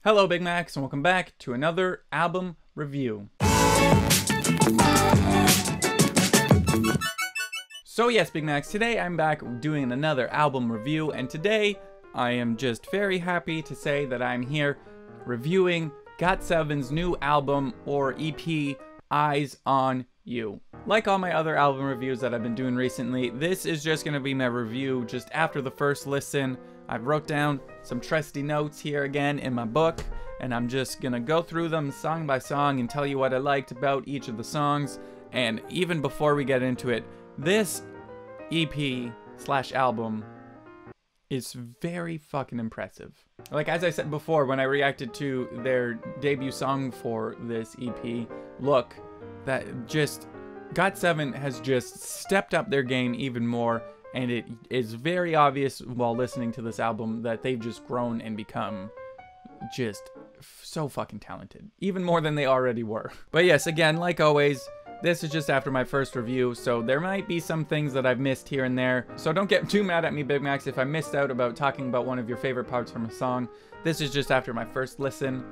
Hello Big Macs and welcome back to another album review. So yes, Big Macs, today I'm back doing another album review, and today I am just very happy to say that I'm here reviewing GOT7's new album or EP, Eyes on You. Like all my other album reviews that I've been doing recently, this is just going to be my review just after the first listen. I wrote down some trusty notes here again in my book, and I'm just going to go through them song by song and tell you what I liked about each of the songs. And even before we get into it, this EP/album is very fucking impressive. Like, as I said before, when I reacted to their debut song for this EP, Look, that just GOT7 has just stepped up their game even more, and it is very obvious while listening to this album that they've just grown and become just so fucking talented, even more than they already were. But yes, again, like always, this is just after my first review, so there might be some things that I've missed here and there. So don't get too mad at me, Big Macs, if I missed out about talking about one of your favorite parts from a song. This is just after my first listen,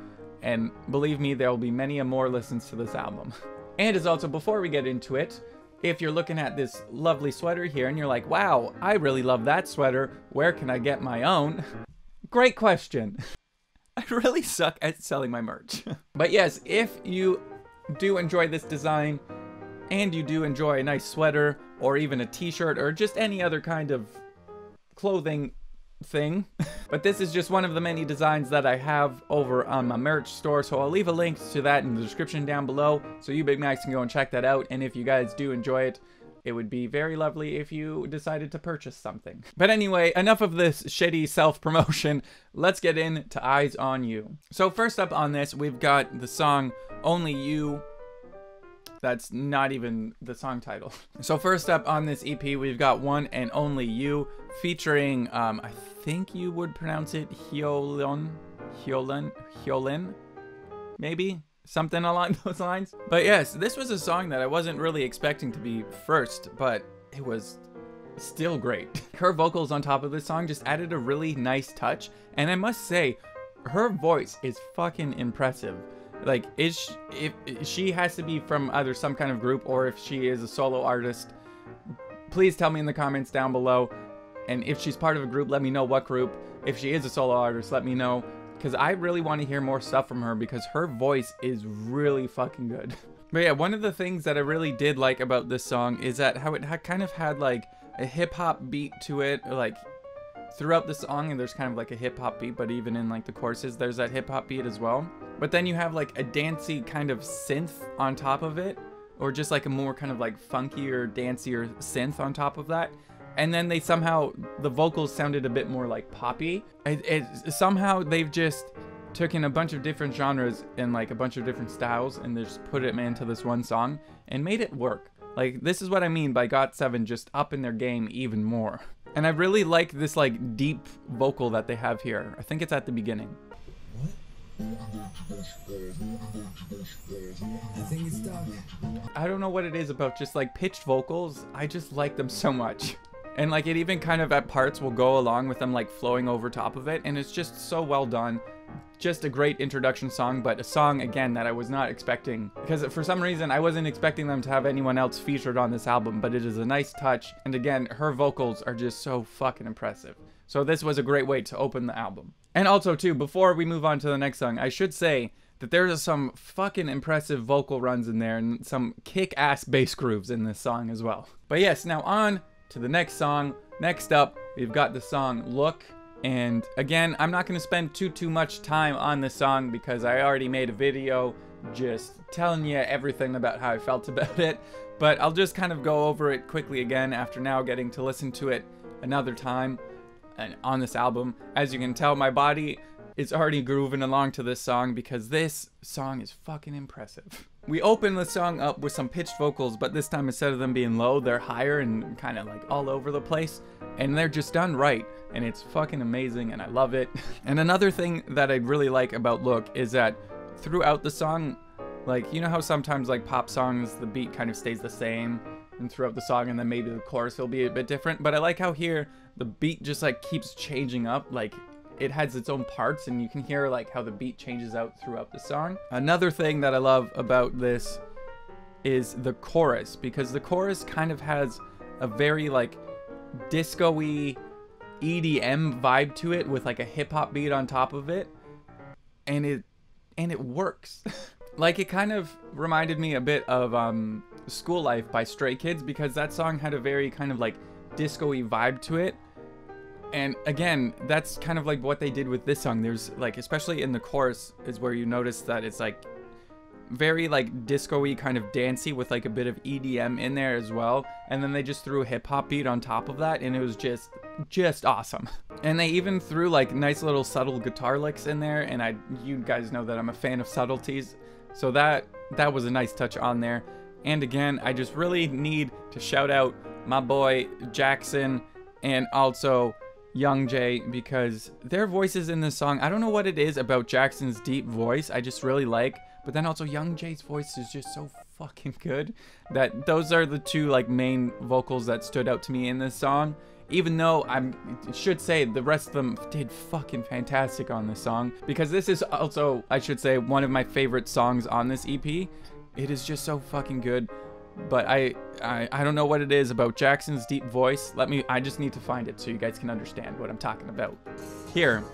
and believe me, there will be many more listens to this album. And as also, before we get into it, if you're looking at this lovely sweater here and you're like, wow, I really love that sweater, where can I get my own? Great question. I really suck at selling my merch. But yes, if you do enjoy this design, and you do enjoy a nice sweater, or even a t-shirt, or just any other kind of clothing thing. But this is just one of the many designs that I have over on my merch store, so I'll leave a link to that in the description down below, so you Big Macs can go and check that out. And if you guys do enjoy it, it would be very lovely if you decided to purchase something. But anyway, enough of this shitty self-promotion. Let's get into Eyes on You. So first up on this, we've got the song Only You. That's not even the song title. So first up on this EP, we've got One and Only You, featuring, I think you would pronounce it Hyolyn, maybe? Something along those lines. But yes, this was a song that I wasn't really expecting to be first, but it was still great. Her vocals on top of this song just added a really nice touch, and I must say, her voice is fucking impressive. Like, if she has to be from either some kind of group or if she is a solo artist, please tell me in the comments down below. And if she's part of a group, let me know what group. If she is a solo artist, let me know, because I really want to hear more stuff from her because her voice is really fucking good. But yeah, one of the things that I really did like about this song is that how it kind of had like a hip-hop beat to it, like throughout the song, and there's kind of like a hip-hop beat, but even in like the choruses there's that hip-hop beat as well. But then you have like a dancey kind of synth on top of it, or just like a more kind of like funkier, dancier synth on top of that. And then they somehow, the vocals sounded a bit more like poppy. Somehow they've just taken a bunch of different genres and like a bunch of different styles and just put it into this one song and made it work. Like, this is what I mean by GOT7 just upping their game even more. And I really like this like deep vocal that they have here. I think it's at the beginning. I think it's stuck. I don't know what it is about just like pitched vocals. I just like them so much. And like, it even kind of at parts will go along with them like flowing over top of it, and it's just so well done. Just a great introduction song, but a song again that I was not expecting, because for some reason I wasn't expecting them to have anyone else featured on this album, but it is a nice touch. And again, her vocals are just so fucking impressive. So this was a great way to open the album. And also too, before we move on to the next song, I should say that there's some fucking impressive vocal runs in there and some kick-ass bass grooves in this song as well. But yes, now on to the next song. Next up, we've got the song Look. And again, I'm not going to spend too much time on this song because I already made a video just telling you everything about how I felt about it. But I'll just kind of go over it quickly again after now getting to listen to it another time and on this album. As you can tell, my body is already grooving along to this song because this song is fucking impressive. We open the song up with some pitched vocals, but this time instead of them being low, they're higher and kind of like all over the place. And they're just done right, and it's fucking amazing, and I love it. And another thing that I really like about Look is that throughout the song, like, you know how sometimes like pop songs, the beat kind of stays the same and throughout the song, and then maybe the chorus will be a bit different. But I like how here the beat just like keeps changing up. Like, it has its own parts, and you can hear like how the beat changes out throughout the song. Another thing that I love about this is the chorus, because the chorus kind of has a very like disco-y EDM vibe to it with like a hip-hop beat on top of it, and it works. Like, it kind of reminded me a bit of School Life by Stray Kids, because that song had a very kind of like disco-y vibe to it. And again, that's kind of like what they did with this song. There's like, especially in the chorus is where you notice that it's like very like disco-y kind of dancey with like a bit of EDM in there as well. And then they just threw a hip hop beat on top of that, and it was just awesome. And they even threw like nice little subtle guitar licks in there, and you guys know that I'm a fan of subtleties. So that was a nice touch on there. And again, I just really need to shout out my boy Jackson and also Young Jay, because their voices in this song, I don't know what it is about Jackson's deep voice I just really like, but then also Young Jay's voice is just so fucking good that those are the two like main vocals that stood out to me in this song. Even though I should say the rest of them did fucking fantastic on this song, because this is also, I should say, one of my favorite songs on this EP. It is just so fucking good. But I don't know what it is about Jackson's deep voice. I just need to find it so you guys can understand what I'm talking about. Here.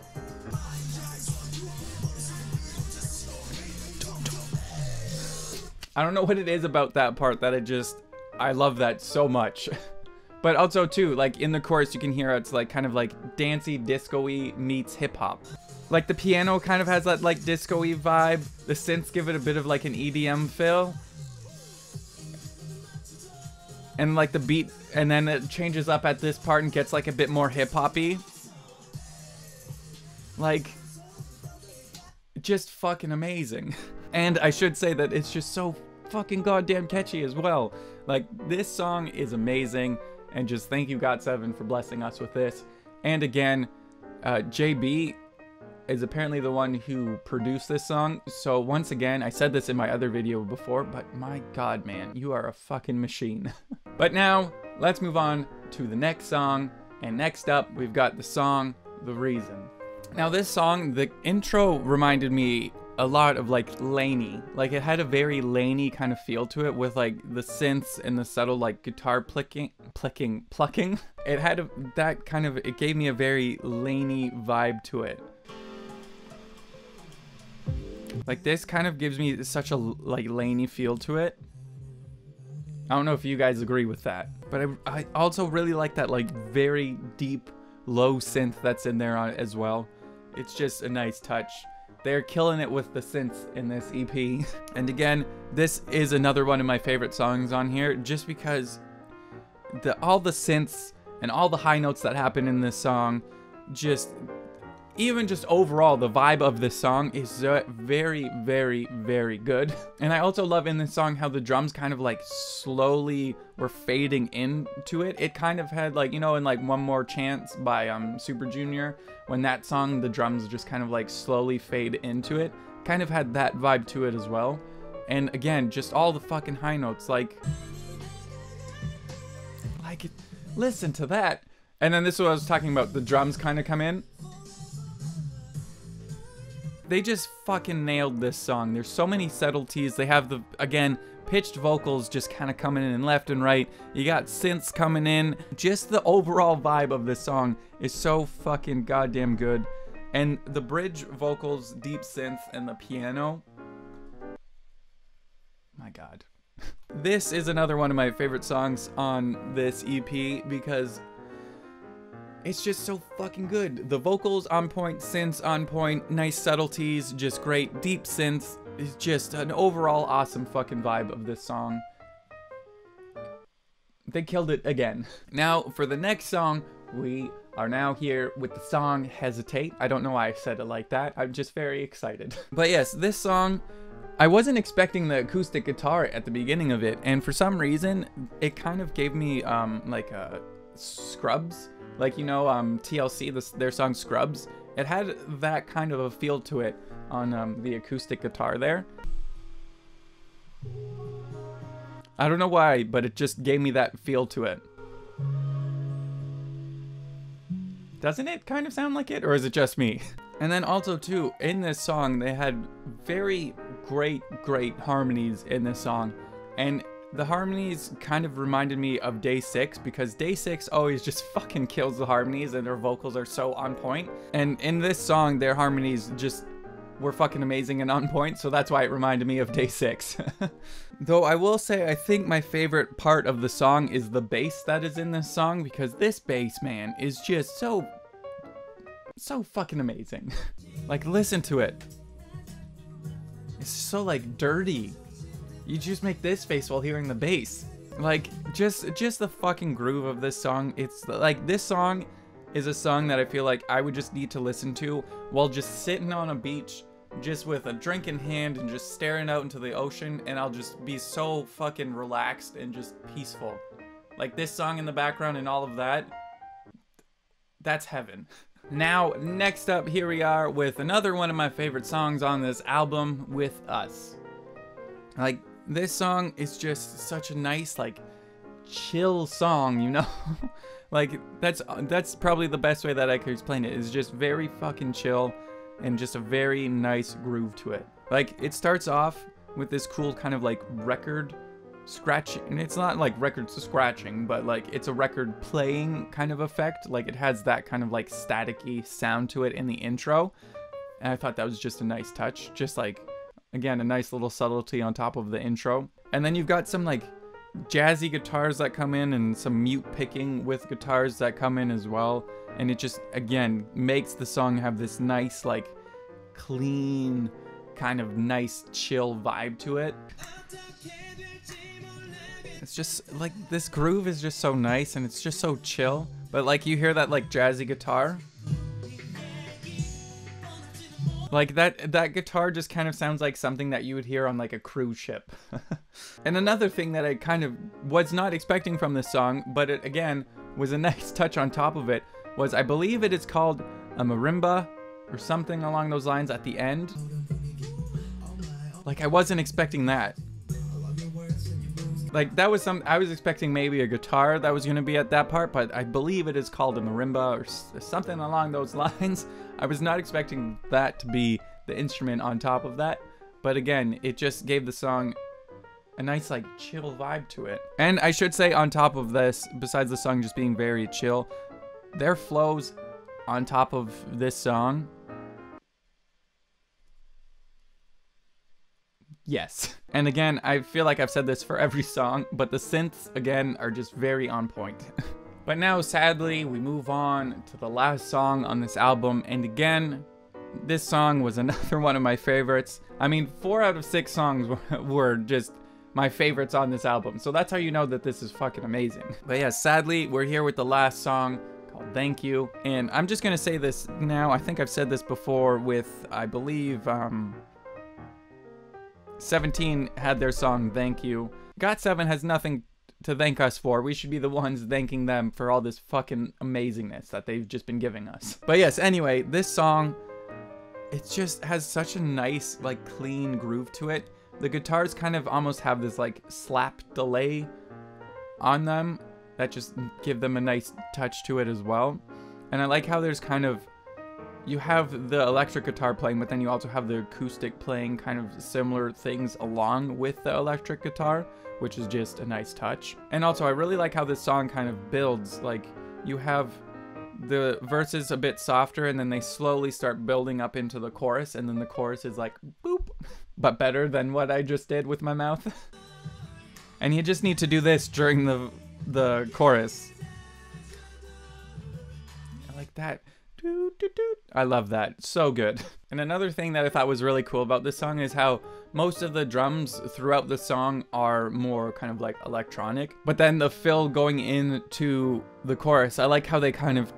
I don't know what it is about that part that I love that so much. But also too, like in the chorus you can hear it's like kind of like dancey disco-y meets hip-hop. Like the piano kind of has that like disco-y vibe. The synths give it a bit of like an EDM feel. And like the beat, and then it changes up at this part and gets like a bit more hip-hop-y. Like, just fucking amazing. And I should say that it's just so fucking goddamn catchy as well. Like, this song is amazing, and just thank you GOT7 for blessing us with this. And again, JB is apparently the one who produced this song. So once again, I said this in my other video before, but my god, man, you are a fucking machine. But now, let's move on to the next song. And next up, we've got the song, The Reason. Now this song, the intro reminded me a lot of like Laney. Like, it had a very Laney kind of feel to it with like the synths and the subtle like guitar plucking. It had it gave me a very Laney vibe to it. Like, this kind of gives me such a like Laney feel to it. I don't know if you guys agree with that, but I also really like that like very deep low synth that's in there as well. It's just a nice touch. They're killing it with the synths in this EP. And again, this is another one of my favorite songs on here, just because all the synths and all the high notes that happen in this song, even just overall, the vibe of this song is very, very, very good. And I also love in this song how the drums kind of like slowly were fading into it. It kind of had like, you know, in like One More Chance by Super Junior, when that song, the drums just kind of like slowly fade into it. Kind of had that vibe to it as well. And again, just all the fucking high notes, like listen to that. And then this is what I was talking about, the drums kind of come in. They just fucking nailed this song. There's so many subtleties. They have again, pitched vocals just kind of coming in left and right. You got synths coming in. Just the overall vibe of this song is so fucking goddamn good. And the bridge vocals, deep synth, and the piano. My god. This is another one of my favorite songs on this EP because it's just so fucking good. The vocals on point, synths on point, nice subtleties, just great. Deep synths is just an overall awesome fucking vibe of this song. They killed it again. Now, for the next song, we are now here with the song Hesitate. I don't know why I said it like that. I'm just very excited. But yes, this song, I wasn't expecting the acoustic guitar at the beginning of it, and for some reason, it kind of gave me like Scrubs. Like, you know, TLC, their song Scrubs. It had that kind of a feel to it on the acoustic guitar there. I don't know why, but it just gave me that feel to it. Doesn't it kind of sound like it, or is it just me? And then also too, in this song, they had very great harmonies in this song. And the harmonies kind of reminded me of Day 6, because Day 6 always just fucking kills the harmonies and their vocals are so on point. And in this song, their harmonies just were fucking amazing and on point, so that's why it reminded me of Day 6. Though I will say, I think my favorite part of the song is the bass that is in this song, because this bass, man, is just so fucking amazing. Like, listen to it. It's so, like, dirty. You just make this face while hearing the bass. Like, just the fucking groove of this song. It's like, this song is a song that I feel like I would just need to listen to while just sitting on a beach, just with a drink in hand and just staring out into the ocean, and I'll just be so fucking relaxed and just peaceful. Like, this song in the background and all of that, that's heaven. Now, next up, here we are with another one of my favorite songs on this album, With Us. Like, this song is just such a nice, like, chill song, you know? Like, that's probably the best way that I could explain it. It's just very fucking chill and just a very nice groove to it. Like, it starts off with this cool kind of like record scratch, and it's not like record scratching, but like it's a record playing kind of effect. Like, it has that kind of like staticky sound to it in the intro, and I thought that was just a nice touch. Just like, again, a nice little subtlety on top of the intro. And then you've got some like jazzy guitars that come in and some mute picking with guitars that come in as well, and it just again makes the song have this nice, like, clean kind of nice chill vibe to it. It's just like, this groove is just so nice and it's just so chill, but like you hear that like jazzy guitar, like that guitar just kind of sounds like something that you would hear on like a cruise ship. And another thing that I kind of was not expecting from this song, but it again was a nice touch on top of it, was I believe it is called a marimba or something along those lines at the end. Like, I wasn't expecting that. Like, that was I was expecting maybe a guitar that was going to be at that part, but I believe it is called a marimba or something along those lines. I was not expecting that to be the instrument on top of that, but again, it just gave the song a nice, like, chill vibe to it. And I should say, on top of this, besides the song just being very chill, their flows on top of this song, yes. And again, I feel like I've said this for every song, but the synths, again, are just very on point. But now, sadly, we move on to the last song on this album, and again, this song was another one of my favorites. I mean, 4 out of 6 songs were just my favorites on this album, so that's how you know that this is fucking amazing. But yeah, sadly, we're here with the last song called Thank You, and I'm just gonna say this now. I think I've said this before with, I believe, 17 had their song Thank You. GOT7 has nothing to thank us for. We should be the ones thanking them for all this fucking amazingness that they've just been giving us. But yes, anyway, this song, it just has such a nice, like, clean groove to it. The guitars kind of almost have this, like, slap delay on them that just give them a nice touch to it as well. And I like how there's kind of, you have the electric guitar playing, but then you also have the acoustic playing kind of similar things along with the electric guitar, which is just a nice touch. And also, I really like how this song kind of builds. Like, you have the verses a bit softer, and then they slowly start building up into the chorus, and then the chorus is like, boop, but better than what I just did with my mouth. And you just need to do this during the chorus. I like that. I love that. So good. And another thing that I thought was really cool about this song is how most of the drums throughout the song are more kind of like electronic, but then the fill going into the chorus, I like how they kind of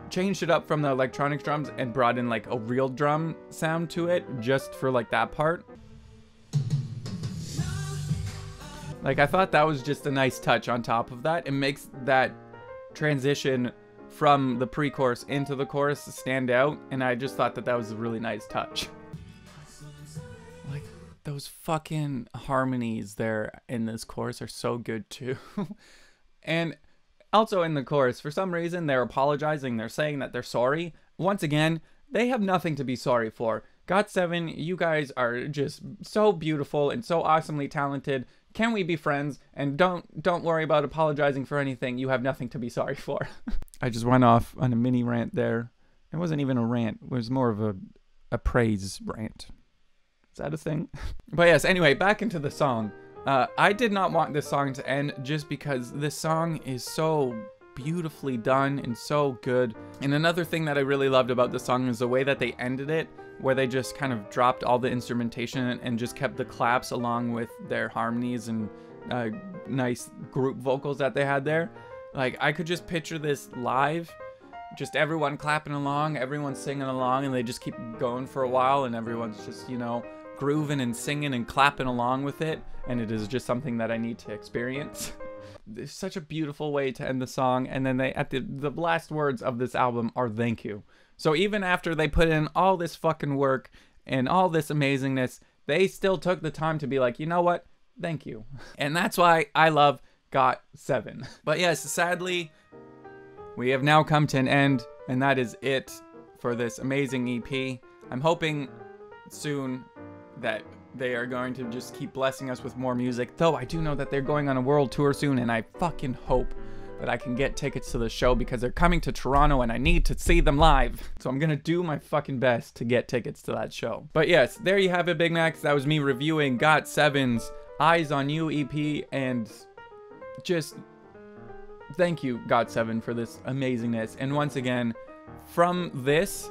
changed it up from the electronic drums and brought in like a real drum sound to it just for like that part. Like, I thought that was just a nice touch on top of that. It makes that transition from the pre-chorus into the chorus stand out, and I just thought that that was a really nice touch. Like, those fucking harmonies there in this chorus are so good too. And Also in the chorus, for some reason, they're apologizing. They're saying that they're sorry. Once again, they have nothing to be sorry for. GOT7, you guys are just so beautiful and so awesomely talented. Can we be friends? And don't worry about apologizing for anything. You have nothing to be sorry for. I just went off on a mini rant there. It wasn't even a rant. It was more of a praise rant. Is that a thing? But yes, anyway, back into the song. I did not want this song to end just because this song is so beautifully done and so good. And another thing that I really loved about the song is the way that they ended it, where they just kind of dropped all the instrumentation and just kept the claps along with their harmonies and nice group vocals that they had there. Like, I could just picture this live, just everyone clapping along, everyone singing along, and they just keep going for a while, and everyone's just, you know, grooving and singing and clapping along with it, and it is just something that I need to experience. It's such a beautiful way to end the song, and then they, at the last words of this album are thank you. So even after they put in all this fucking work and all this amazingness, they still took the time to be like, you know what? Thank you. And that's why I love GOT7. But yes, sadly, we have now come to an end, and that is it for this amazing EP. I'm hoping soon that they are going to just keep blessing us with more music, though I do know that they're going on a world tour soon, and I fucking hope that I can get tickets to the show because they're coming to Toronto and I need to see them live. So I'm gonna do my fucking best to get tickets to that show. But yes, there you have it, Big Macs. That was me reviewing GOT7's Eyes on You EP, and just thank you, GOT7, for this amazingness. And once again, from this,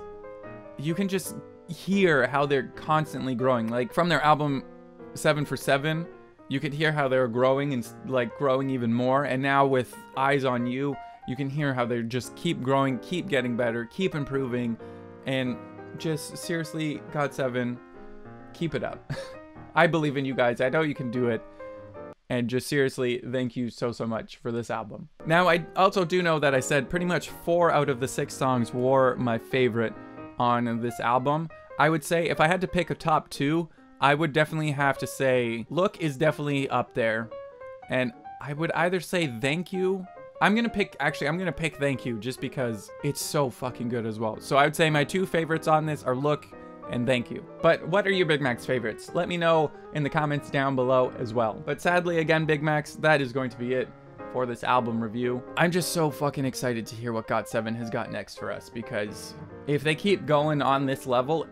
you can just hear how they're constantly growing. Like, from their album 7 for 7, you could hear how they're growing and like growing even more. And now with Eyes on You, you can hear how they just keep growing, keep getting better, keep improving. And just seriously, GOT7, keep it up. I believe in you guys. I know you can do it. And just seriously, thank you so much for this album. Now, I also do know that I said pretty much 4 out of the 6 songs were my favorite on this album. I would say if I had to pick a top 2, I would definitely have to say Look is definitely up there. And I would either say Thank You. I'm gonna pick Thank You just because it's so fucking good as well. So I would say my 2 favorites on this are Look and Thank You. But what are your Big Mac's favorites? Let me know in the comments down below as well. But sadly, again, Big Mac's, that is going to be it for this album review. I'm just so fucking excited to hear what GOT7 has got next for us, because if they keep going on this level,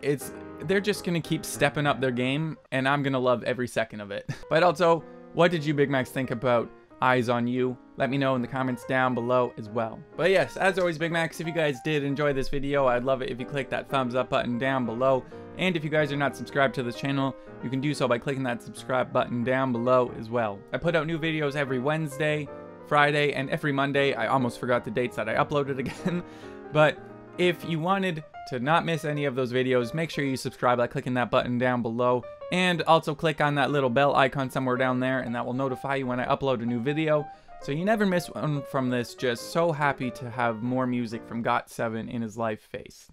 they're just gonna keep stepping up their game, and I'm gonna love every second of it. But also, what did you Big Macs think about Eyes on You? Let me know in the comments down below as well. But yes, as always, Big Macs, if you guys did enjoy this video, I'd love it if you click that thumbs up button down below. And if you guys are not subscribed to this channel, you can do so by clicking that subscribe button down below as well. I put out new videos every Wednesday, Friday, and every Monday. I almost forgot the dates that I uploaded again. But if you wanted to not miss any of those videos, make sure you subscribe by clicking that button down below. And also click on that little bell icon somewhere down there, and that will notify you when I upload a new video, so you never miss one from this. Just so happy to have more music from GOT7 in his live face.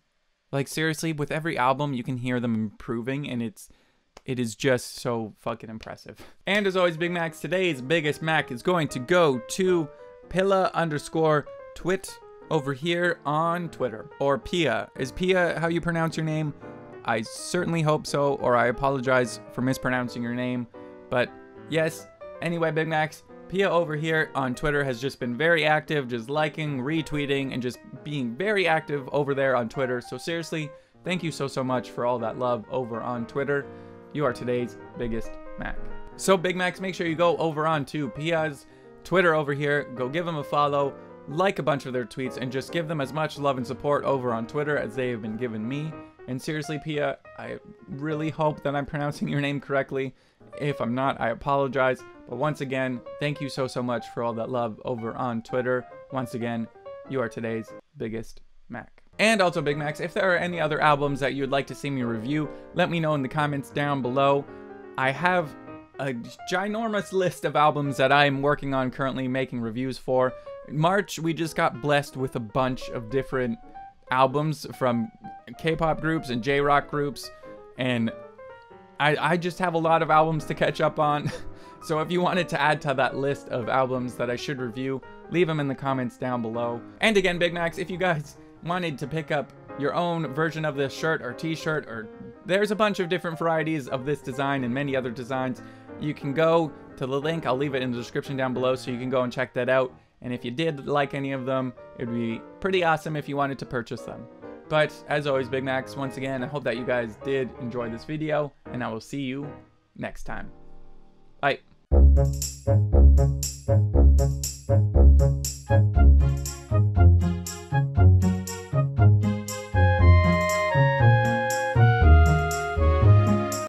Like, seriously, with every album, you can hear them improving, and it is just so fucking impressive. And as always, Big Macs, today's biggest Mac is going to go to Pilla_twit over here on Twitter. Or Pia. Is Pia how you pronounce your name? I certainly hope so, or I apologize for mispronouncing your name. But yes, anyway, Big Macs, Pia over here on Twitter has just been very active, just liking, retweeting, and just being very active over there on Twitter. So seriously, thank you so much for all that love over on Twitter. You are today's biggest Mac. So Big Macs, make sure you go over on to Pia's Twitter over here. Go give them a follow, like a bunch of their tweets, and just give them as much love and support over on Twitter as they have been giving me. And seriously, Pia, I really hope that I'm pronouncing your name correctly. If I'm not, I apologize. But once again, thank you so much for all that love over on Twitter. Once again, you are today's biggest Mac. And also, Big Macs, if there are any other albums that you would like to see me review, let me know in the comments down below. I have a ginormous list of albums that I'm working on currently making reviews for. In March, we just got blessed with a bunch of different albums from K-pop groups and J-rock groups, and I just have a lot of albums to catch up on. So if you wanted to add to that list of albums that I should review, leave them in the comments down below. And again, Big Macs, if you guys wanted to pick up your own version of this shirt or t-shirt, or there's a bunch of different varieties of this design and many other designs, you can go to the link. I'll leave it in the description down below so you can go and check that out. And if you did like any of them, it would be pretty awesome if you wanted to purchase them. But as always, Big Macs, once again, I hope that you guys did enjoy this video, and I will see you next time. Bye.